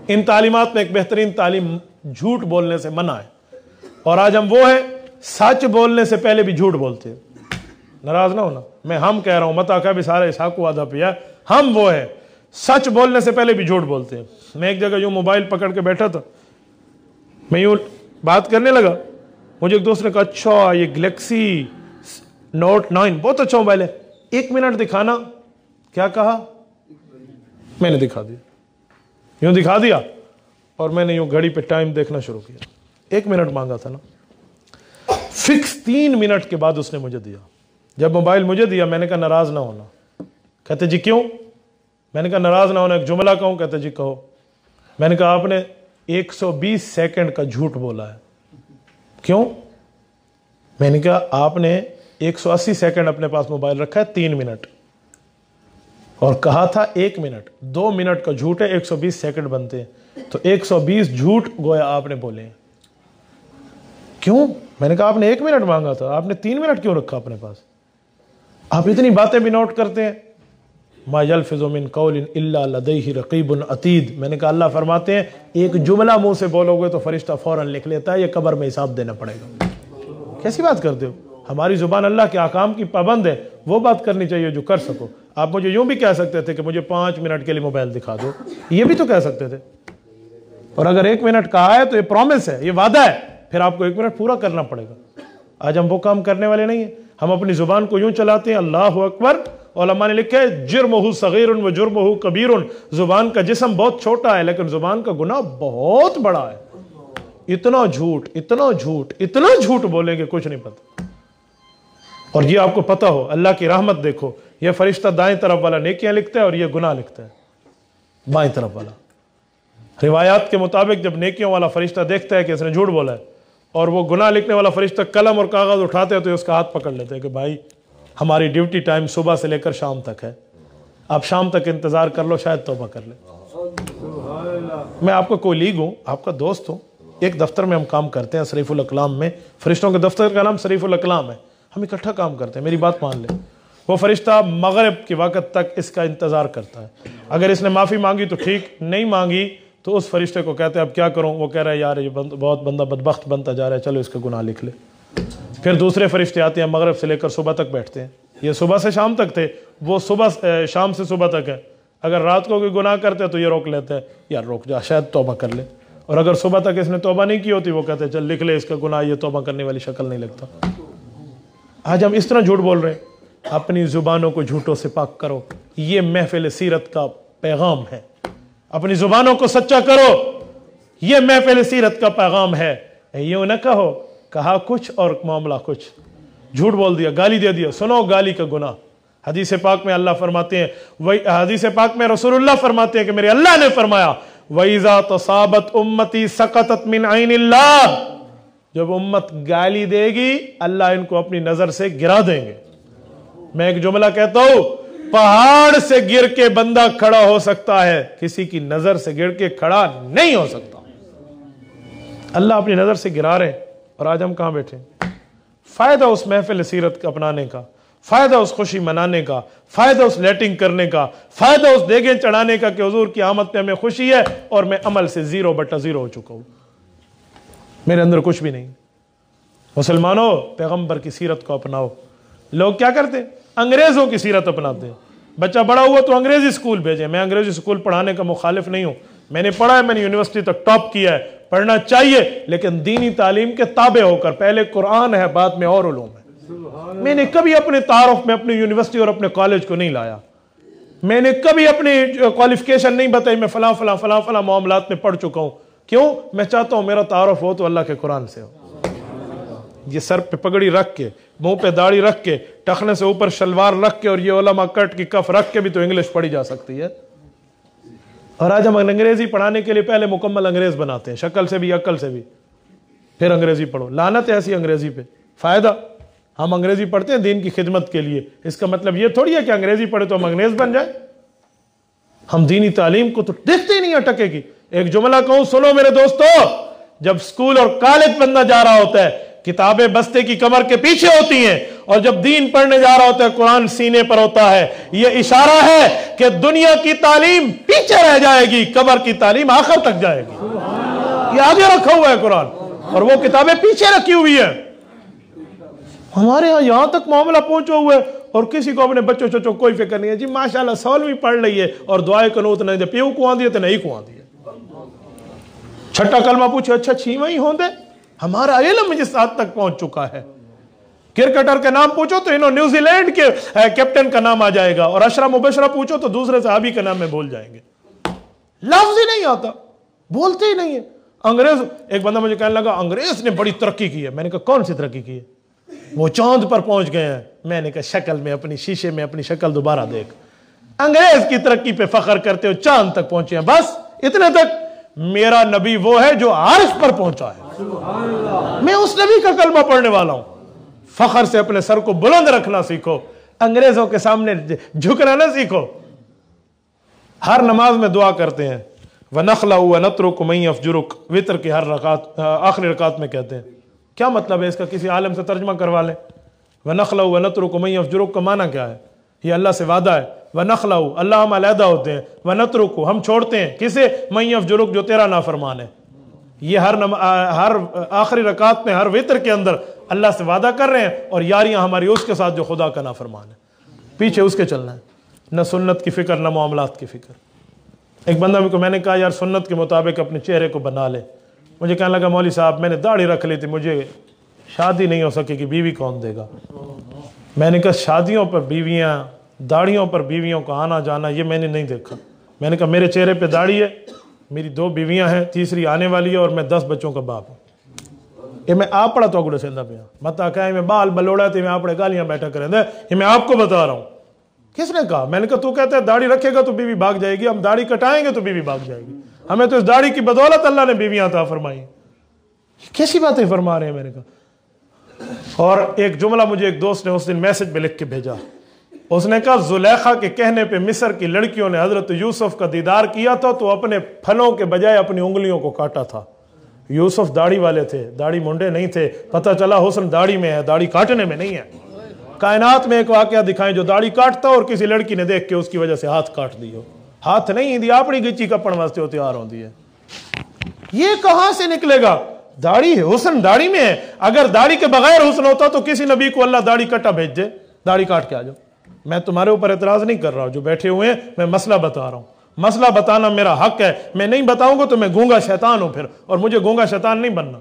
इन तालीमात में एक बेहतरीन तालीम झूठ बोलने से मना है, और आज हम वो हैं सच बोलने से पहले भी झूठ बोलते हैं। नाराज ना होना, मैं हम कह रहा हूं, मत आका भी सारा इसाकू आधा पिया, हम वो है सच बोलने से पहले भी झूठ बोलते हैं। मैं एक जगह यूं मोबाइल पकड़ के बैठा था, मैं यूं बात करने लगा, मुझे एक दोस्त ने कहा अच्छा ये गैलेक्सी नोट 9 बहुत अच्छा मोबाइल है, 1 मिनट दिखाना। क्या कहा? मैंने दिखा दिया, यूं दिखा दिया, और मैंने यूं घड़ी पे टाइम देखना शुरू किया। 1 मिनट मांगा था ना, फिक्स 3 मिनट के बाद उसने मुझे दिया। जब मोबाइल मुझे दिया मैंने कहा नाराज ना होना। कहते जी क्यों? मैंने कहा नाराज ना होना, एक जुमला कहूं? कहते जी कहो। मैंने कहा आपने 120 सेकंड का झूठ बोला है। क्यों? मैंने कहा आपने 180 सेकंड अपने पास मोबाइल रखा है 3 मिनट, और कहा था 1 मिनट, 2 मिनट का झूठ है, 120 सेकंड बनते हैं, तो 120 झूठ गोया आपने बोले हैं। क्यों? मैंने कहा आपने 1 मिनट मांगा था, आपने 3 मिनट क्यों रखा अपने पास? आप इतनी बातें भी नोट करते हैं। मा यल्फिज़ु मिन क़ौलिन इल्ला लदैहि रक़ीबुन अतीद। मैंने कहा अल्लाह फरमाते हैं एक जुमला मुंह से बोलोगे तो फरिश्ता फौरन लिख लेता है, ये कब्र में हिसाब देना पड़ेगा। कैसी बात करते हो? हमारी जुबान अल्लाह के अहकाम की पाबंद है, वो बात करनी चाहिए जो कर सको। आप मुझे यूं भी कह सकते थे कि मुझे 5 मिनट के लिए मोबाइल दिखा दो, ये भी तो कह सकते थे। और अगर 1 मिनट कहा है तो ये प्रॉमिस है, ये वादा है, फिर आपको 1 मिनट पूरा करना पड़ेगा। आज हम वो काम करने वाले नहीं है। हम अपनी जुबान को यूं चलाते हैं, अल्लाहु अकबर, उलमा ने लिखा है जुर्मुहु सगीरुन व जुर्मुहु कबीरुन। जुबान का जिस्म बहुत छोटा है लेकिन जुबान का गुनाह बहुत बड़ा है। इतना झूठ, इतना झूठ, इतना झूठ बोलेंगे कुछ नहीं पता। और ये आपको पता हो, अल्लाह की रहमत देखो, ये फरिश्ता दाएं तरफ वाला नेकियां लिखता है और ये गुनाह लिखता है बाएं तरफ वाला। रिवायात के मुताबिक जब नेकियों वाला फरिश्ता देखता है कि इसने झूठ बोला है, और वो गुनाह लिखने वाला फरिश्ता कलम और कागज उठाते हैं तो उसका हाथ पकड़ लेते हैं कि भाई हमारी ड्यूटी टाइम सुबह से लेकर शाम तक है, आप शाम तक इंतजार कर लो, शायद तौबा कर ले। मैं आपका कोलीग हूं, आपका दोस्त हूं, एक दफ्तर में हम काम करते हैं शरीफुल अकलाम में। फरिश्तों के दफ्तर का नाम शरीफुल अकलाम है, हम इकट्ठा काम करते हैं। मेरी बात मान ले, वो फरिश्ता मगरिब के वक्त तक इसका इंतजार करता है। अगर इसने माफी मांगी तो ठीक, नहीं मांगी तो उस फरिश्ते को कहते हैं अब क्या करूं? वो कह रहा है यार ये बहुत बंदा बदबख्त बनता जा रहा है, चलो इसका गुनाह लिख ले। फिर दूसरे फरिश्ते आते हैं, मगरिब से लेकर सुबह तक बैठते हैं। ये सुबह से शाम तक थे, वो सुबह शाम से सुबह तक है। अगर रात को कोई गुनाह करते तो ये रोक लेते हैं, यार रोक जा, शायद तौबा कर ले। और अगर सुबह तक इसने तौबा नहीं की होती, वो कहते हैं चल लिख ले इसका गुनाह, ये तौबा करने वाली शक्ल नहीं लगता। आज हम इस तरह झूठ बोल रहे हैं। अपनी जुबानों को झूठों से पाक करो, ये महफिल सीरत का पैगाम है। अपनी जुबानों को सच्चा करो, ये महफिल सीरत का पैगाम है। यूं न कहो, कहा कुछ और मामला कुछ, झूठ बोल दिया, गाली दे दिया, सुनो गाली का गुनाह। हदीस पाक में अल्लाह फरमाते हैं, वही हदीस पाक में रसूलुल्लाह फरमाते हैं कि मेरे अल्लाह ने फरमाया वइज़ा तसाबत उम्मती सकतत मिन ऐनिल्लाह। जब उम्मत गाली देगी अल्लाह इनको अपनी नजर से गिरा देंगे। मैं एक जुमला कहता हूं, पहाड़ से गिर के बंदा खड़ा हो सकता है, किसी की नजर से गिर के खड़ा नहीं हो सकता। अल्लाह अपनी नजर से गिरा रहे हैं, और आज हम कहां बैठे? फायदा उस महफिल सीरत का अपनाने का, फायदा उस खुशी मनाने का, फायदा उस लेटिंग करने का, फायदा उस देगे चढ़ाने का कि हुजूर की आमद पे हमें खुशी है और मैं अमल से 0/0 हो चुका हूं, मेरे अंदर कुछ भी नहीं। मुसलमानों, पैगंबर की सीरत को अपनाओ। लोग क्या करते हैं? अंग्रेजों की सीरत अपनाते हैं। बच्चा बड़ा हुआ तो अंग्रेजी स्कूल भेजे। मैं अंग्रेजी स्कूल पढ़ाने का मुखालिफ नहीं हूं, मैंने पढ़ा है, मैंने यूनिवर्सिटी तक टॉप किया है, पढ़ना चाहिए, लेकिन दीनी तालीम के ताबे होकर। पहले कुरान है, बाद में और उलूम है। मैंने कभी अपने तारुफ में अपनी यूनिवर्सिटी और अपने कॉलेज को नहीं लाया। मैंने कभी अपनी क्वालिफिकेशन नहीं बताई, मैं फला फला फला फला मामलात में पढ़ चुका हूं। क्यों? मैं चाहता हूं मेरा तारुफ हो तो अल्लाह के कुरान से हो। ये सर पे पगड़ी रख के, मुंह पे दाढ़ी रख के, टखने से ऊपर शलवार रख के, और ये उलमा कट की कफ रख के भी तो इंग्लिश पढ़ी जा सकती है। और आज हम अंग्रेजी पढ़ाने के लिए पहले मुकम्मल अंग्रेज बनाते हैं, शक्ल से भी अक्ल से भी, फिर अंग्रेजी पढ़ो। लानत है ऐसी अंग्रेजी पे। फायदा, हम अंग्रेजी पढ़ते हैं दीन की खिदमत के लिए, इसका मतलब ये थोड़ी है कि अंग्रेजी पढ़े तो हम अंग्रेज बन जाए। हम दीनी तालीम को तो देखते ही नहीं अटकेगी। एक जुमला कहूं, सुनो मेरे दोस्तों, जब स्कूल और कॉलेज बंदा जा रहा होता है, किताबें बस्ते की कमर के पीछे होती हैं, और जब दीन पढ़ने जा रहा होता है कुरान सीने पर होता है। यह इशारा है कि दुनिया की तालीम पीछे रह जाएगी, कब्र की तालीम आखिर तक जाएगी। ये आगे रखा हुआ है कुरान, और वो किताबें पीछे रखी हुई है। हमारे यहां तक मामला पहुंचा हुआ है, और किसी को अपने बच्चों चचों कोई फिक्र नहीं है जी, माशाल्लाह 16वीं पढ़ ली है और दुआए कनूत नहीं दे, प्यू को आंदी है तो नहीं को आंदी है। छठा कलमा पूछे, अच्छा 6वां ही होंदे। हमारा इल्म जिस हद तक पहुंच चुका है, क्रिकेटर के नाम पूछो तो इन्हों न्यूजीलैंड के कैप्टन का नाम आ जाएगा, और अशरा मुबशरा पूछो तो दूसरे सहाबी का नाम में भूल जाएंगे। लफ्ज ही नहीं आता, बोलते ही नहीं है। अंग्रेज, एक बंदा मुझे कहने लगा अंग्रेज ने बड़ी तरक्की की है। मैंने कहा कौन सी तरक्की की है? वो चांद पर पहुंच गए हैं। मैंने कहा शक्ल में अपनी शीशे में अपनी शक्ल दोबारा देख। अंग्रेज की तरक्की पे फख्र करते हो, चांद तक पहुंचे हैं, बस इतने तक। मेरा नबी वो है जो अर्श पर पहुंचा है, मैं उस नबी का कलमा पढ़ने वाला हूं। फख्र से अपने सर को बुलंद रखना सीखो, अंग्रेजों के सामने झुकना ना सीखो। हर नमाज में दुआ करते हैं, वनखला वनतरुक मई अफजुरुक, वितर की हर रकात आखिरी रकात में कहते हैं। क्या मतलब है इसका? किसी आलम से तर्जमा करवा लें। वनखला वनतरुक मई अफजुरुक का माना क्या है? ये अल्लाह से वादा है। वनखला, अल्लाह हम अलहदा होते हैं, वनतरुक हम छोड़ते हैं, किसे? मई अफजुरुक, जो तेरा नाफरमान है। ये हर आखिरी रकात में, हर वितर के अंदर अल्लाह से वादा कर रहे हैं, और यारियां हमारी उसके साथ जो खुदा का नाफरमान है, पीछे उसके चलना है। न सुन्नत की फिक्र, न मामलात की फिक्र। एक बंदा को मैंने कहा यार सुन्नत के मुताबिक अपने चेहरे को बना ले। मुझे कहने लगा मौली साहब मैंने दाढ़ी रख ली थी, मुझे शादी नहीं हो सकेगी, बीवी कौन देगा? मैंने कहा शादियों पर बीवियां, दाढ़ियों पर बीवियों का आना जाना ये मैंने नहीं देखा। मैंने कहा मेरे चेहरे पे दाढ़ी है, मेरी 2 बीवियां हैं, तीसरी आने वाली है, और मैं 10 बच्चों का बाप हूँ। ये मैं आप पढ़ा तो गुड़े सेंदा पे मत आका मैं बाल बलोड़ा थे, मैं आपने गालियां बैठा करें दे, ये मैं आपको बता रहा हूँ। किसने कहा? मैंने कहा तू कहता है दाढ़ी रखेगा तो बीवी भाग जाएगी, हम दाढ़ी कटाएंगे तो बीवी भाग जाएगी। हमें तो इस दाढ़ी की बदौलत अल्लाह ने बीवियां अता फरमाई। कैसी बातें फरमा रहे हैं? मैंने कहा। और एक जुमला मुझे एक दोस्त ने उस दिन मैसेज में लिख के भेजा। उसने कहा जुलेखा के कहने पे मिस्र की लड़कियों ने हजरत यूसुफ का दीदार किया था तो अपने फलों के बजाय अपनी उंगलियों को काटा था। यूसुफ दाढ़ी वाले थे, दाढ़ी मुंडे नहीं थे। पता चला हुस्न दाढ़ी में है, दाढ़ी काटने में नहीं है। कायनात में एक वाकया दिखाएं जो दाढ़ी काटता और किसी लड़की ने देख के उसकी वजह से हाथ काट दियो। हाथ नहीं दी अपनी गिच्ची कपड़ वास्ते हो तैयार होती है। ये कहां से निकलेगा? दाढ़ी है, हुस्न दाढ़ी में है। अगर दाढ़ी के बगैर हुस्न होता तो किसी नबी को अल्लाह दाढ़ी कटा भेज दे, दाढ़ी काट के आ जाओ। मैं तुम्हारे ऊपर एतराज नहीं कर रहा हूं, जो बैठे हुए हैं मैं मसला बता रहा हूं। मसला बताना मेरा हक है, मैं नहीं बताऊंगा तो मैं गूंगा शैतान हूं फिर, और मुझे गूंगा शैतान नहीं बनना।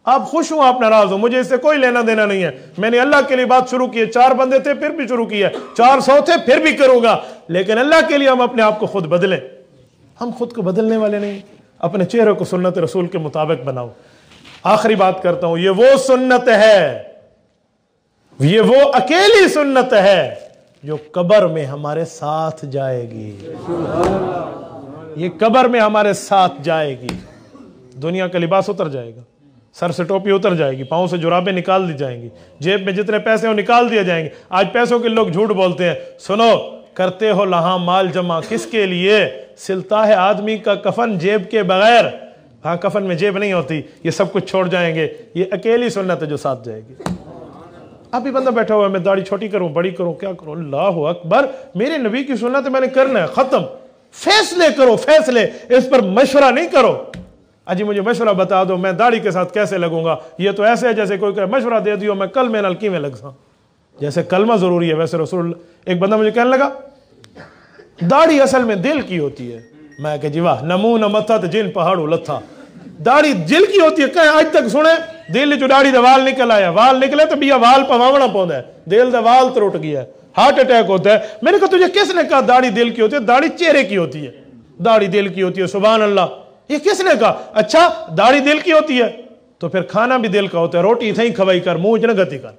आप खुश हो, आप नाराज हो, मुझे इससे कोई लेना देना नहीं है। मैंने अल्लाह के लिए बात शुरू की है, 4 बंदे थे फिर भी शुरू किया, 400 थे फिर भी करूंगा, लेकिन अल्लाह के लिए हम अपने आप को खुद बदलें। हम खुद को बदलने वाले नहीं, अपने चेहरे को सुन्नत रसूल के मुताबिक बनाओ। आखिरी बात करता हूं, ये वो सुन्नत है, ये वो अकेली सुन्नत है जो कब्र में हमारे साथ जाएगी। ये कब्र में हमारे साथ जाएगी। दुनिया का लिबास उतर जाएगा, सर से टोपी उतर जाएगी, पांव से जुराबें निकाल दी जाएंगी, जेब में जितने पैसे हो निकाल दिए जाएंगे। आज पैसों के लोग झूठ बोलते हैं। सुनो, करते हो लहां माल जमा किसके लिए? सिलता है आदमी का कफन जेब के बगैर। हाँ, कफन में जेब नहीं होती, ये सब कुछ छोड़ जाएंगे। ये अकेली सुन्नत है जो साथ जाएगी। अभी बंदा बैठा हुआ है, मैं दाढ़ी छोटी करूं, बड़ी करूं, क्या करूं? अल्लाहु अकबर, मेरे नबी की सुन्नत मैंने करना है, खत्म। फैसले करो, फैसले, इस पर मशवरा नहीं करो। अजी मुझे मशवरा बता दो, मैं दाढ़ी के साथ कैसे लगूंगा? ये तो ऐसे है जैसे कोई कहे मशवरा दे दियो मैं कल में नलकी में लग सा। जैसे कलमा जरूरी है वैसे रसूल। एक बंदा मुझे कहने लगा दाढ़ी असल में दिल की होती है। मैं कह जी वाह, नमू न मत्था जिन पहाड़ू लथा। दाढ़ी दिल की होती है, कहे आज तक सुने दिल जो दाढ़ी दा वाल निकल आया, वाल निकले तो बिया वाल पवावना पौंदा है, दिल दा वाल तो टूट गया है, हार्ट अटैक होता है। मैंने कहा तुझे किसने कहा दाढ़ी दिल की होती है? दाढ़ी चेहरे की होती है, दाढ़ी दिल की होती है। सुभान अल्लाह, ये किसने कहा? अच्छा, दाढ़ी दिल की होती है तो फिर खाना भी दिल का होता है। रोटी थी खवाई कर, मुंह च न गति कर,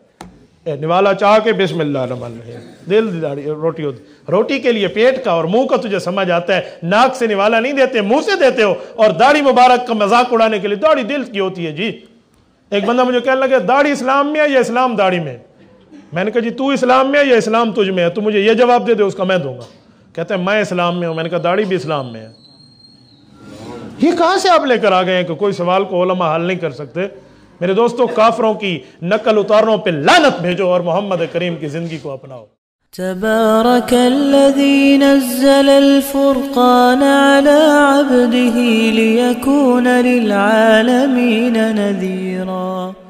निवाला चाह के बिस्मिल्लाह रहमान रहीम, दिल दी दाढ़ी रोटी होती। रोटी के लिए पेट का और मुंह का तुझे समझ आता है। नाक से निवाला नहीं देते, मुंह से देते हो। और दाढ़ी मुबारक का मजाक उड़ाने के लिए दाढ़ी दिल की होती है जी। एक बंदा मुझे कहने लगे दाढ़ी इस्लाम में है या इस्लाम दाढ़ी में? मैंने कहा जी तू इस्लाम में है या इस्लाम तुझ में है? तू मुझे ये जवाब दे दे, उसका मैं दूंगा। कहते हैं मैं इस्लाम में हूं। मैंने कहा दाढ़ी भी इस्लाम में है। ये कहां से आप लेकर आ गए हैं कि कोई सवाल को उलमा हल नहीं कर सकते? میرے دوستوں کافروں کی نقل اتاروں پہ لعنت بھیجو اور محمد کریم کی زندگی کو اپناؤ. تبارك الذي نزل الفرقان على عبده ليكون للعالمين نذيرا.